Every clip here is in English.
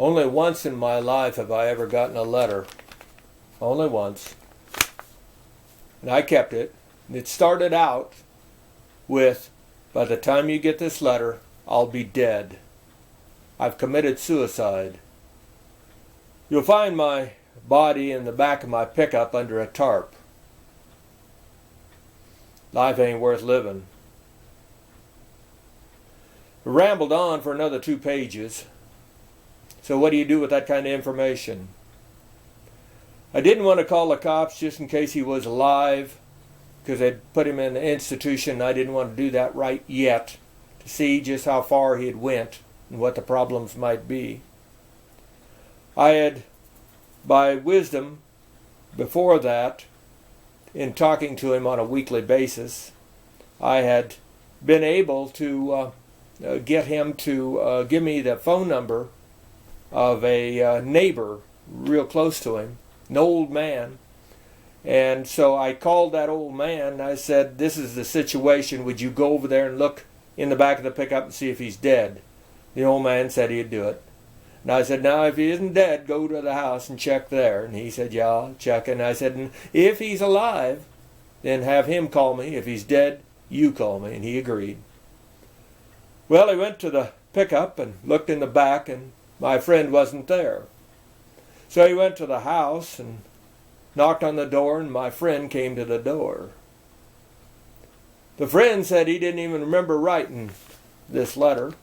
Only once in my life have I ever gotten a letter. Only once. And I kept it. And it started out with, by the time you get this letter, I'll be dead. I've committed suicide. You'll find my body in the back of my pickup under a tarp. Life ain't worth living. It rambled on for another 2 pages. So what do you do with that kind of information? I didn't want to call the cops just in case he was alive, because they'd put him in an institution. I didn't want to do that right yet, to see just how far he had went and what the problems might be. I had, by wisdom, before that, in talking to him on a weekly basis, I had been able to get him to give me the phone number of a neighbor real close to him, an old man. And so I called that old man and I said, this is the situation. Would you go over there and look in the back of the pickup and see if he's dead? The old man said he'd do it. And I said, now if he isn't dead, go to the house and check there. And he said, yeah, I'll check. And I said, and if he's alive, then have him call me. If he's dead, you call me. And he agreed. Well, he went to the pickup and looked in the back, and my friend wasn't there. So he went to the house and knocked on the door, and my friend came to the door. The friend said he didn't even remember writing this letter,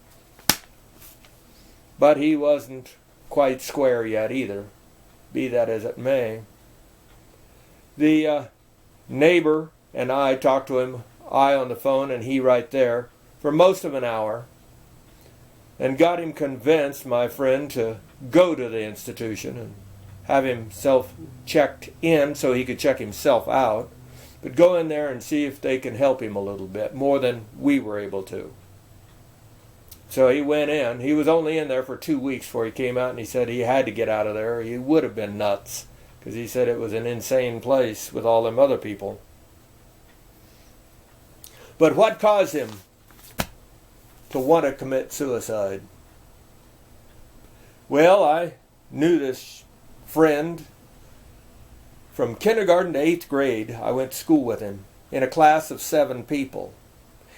but he wasn't quite square yet either, be that as it may. The neighbor and I talked to him, I on the phone and he right there, for most of an hour, and got him convinced, my friend, to go to the institution and have himself checked in so he could check himself out, but go in there and see if they can help him a little bit, more than we were able to. So he went in. He was only in there for 2 weeks before he came out, and he said he had to get out of there. He would have been nuts, because he said it was an insane place with all them other people. But what caused him to want to commit suicide? Well, I knew this friend from kindergarten to 8th grade. I went to school with him in a class of 7 people.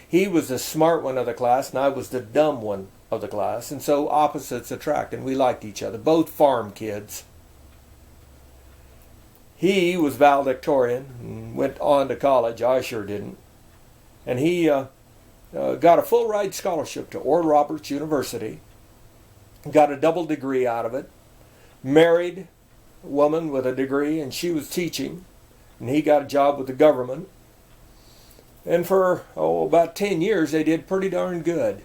He was the smart one of the class, and I was the dumb one of the class, and so opposites attract, and we liked each other, both farm kids. He was valedictorian and went on to college. I sure didn't. And he got a full ride scholarship to Oral Roberts University, got a double degree out of it, married a woman with a degree, and she was teaching, and he got a job with the government. And for, about 10 years, they did pretty darn good.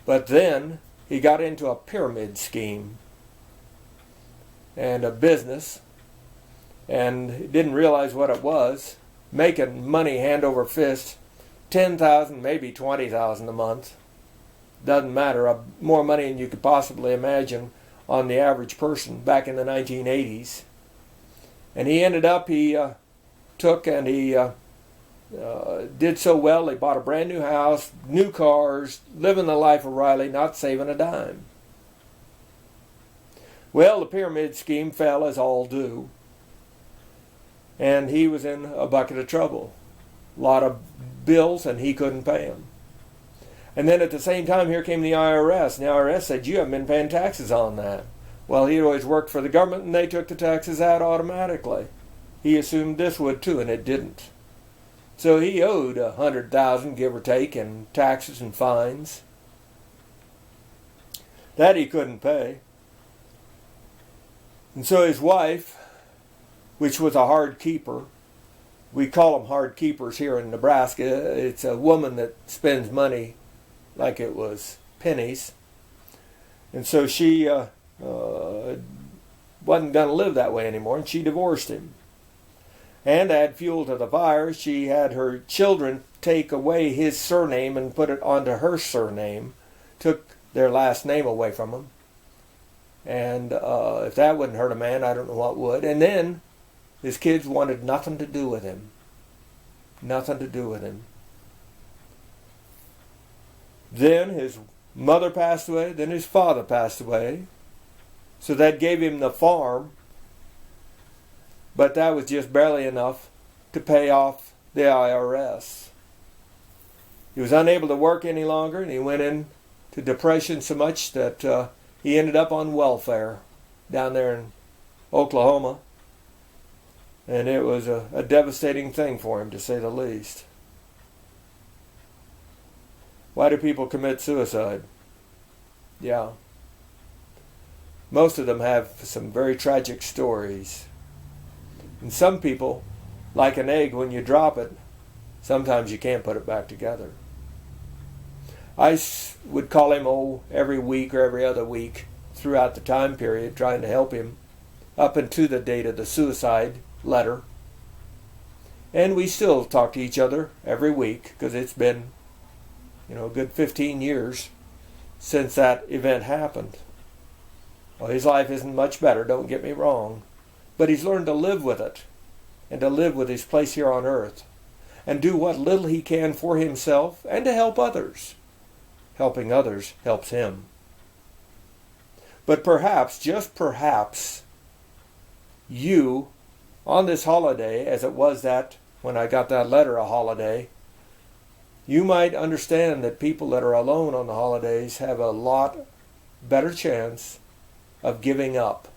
But then he got into a pyramid scheme and a business, and didn't realize what it was, making money hand over fist, $10,000, maybe $20,000 a month. Doesn't matter, more money than you could possibly imagine on the average person back in the 1980s. And he ended up, he did so well, they bought a brand new house, new cars, living the life of Riley, not saving a dime. Well, the pyramid scheme fell, as all do, and he was in a bucket of trouble. A lot of bills, and he couldn't pay them. And then at the same time, here came the IRS, and the IRS said, you haven't been paying taxes on that. Well, he always worked for the government, and they took the taxes out automatically. He assumed this would too, and it didn't. So he owed $100,000, give or take, in taxes and fines. That he couldn't pay. And so his wife, which was a hard keeper, we call them hard keepers here in Nebraska. It's a woman that spends money like it was pennies. And so she wasn't going to live that way anymore, and she divorced him. And to add fuel to the fire, she had her children take away his surname and put it onto her surname, took their last name away from him. And if that wouldn't hurt a man, I don't know what would. And then his kids wanted nothing to do with him. Nothing to do with him. Then his mother passed away, then his father passed away. So that gave him the farm, but that was just barely enough to pay off the IRS. He was unable to work any longer, and he went into depression so much that he ended up on welfare down there in Oklahoma. And it was a devastating thing for him, to say the least. Why do people commit suicide? Yeah. Most of them have some very tragic stories. And some people, like an egg, when you drop it, sometimes you can't put it back together. I would call him, every week or every other week throughout the time period, trying to help him up until the date of the suicide letter. And we still talk to each other every week, because it's been, a good 15 years since that event happened. Well, his life isn't much better, don't get me wrong, but he's learned to live with it, and to live with his place here on earth, and do what little he can for himself and to help others. Helping others helps him. But perhaps, just perhaps, you, on this holiday, as it was that when I got that letter a holiday, you might understand that people that are alone on the holidays have a lot better chance of giving up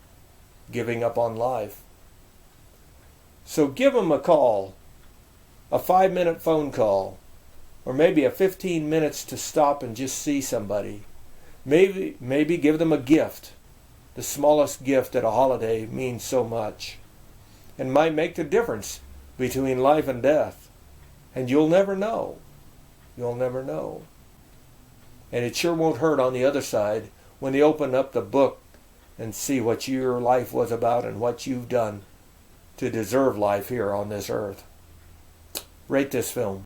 on life. So give them a call, a 5-minute phone call, or maybe a 15 minutes to stop and just see somebody. Maybe give them a gift. The smallest gift at a holiday means so much, and might make the difference between life and death. And you'll never know. You'll never know. And it sure won't hurt on the other side when they open up the book and see what your life was about and what you've done to deserve life here on this earth. Rate this film.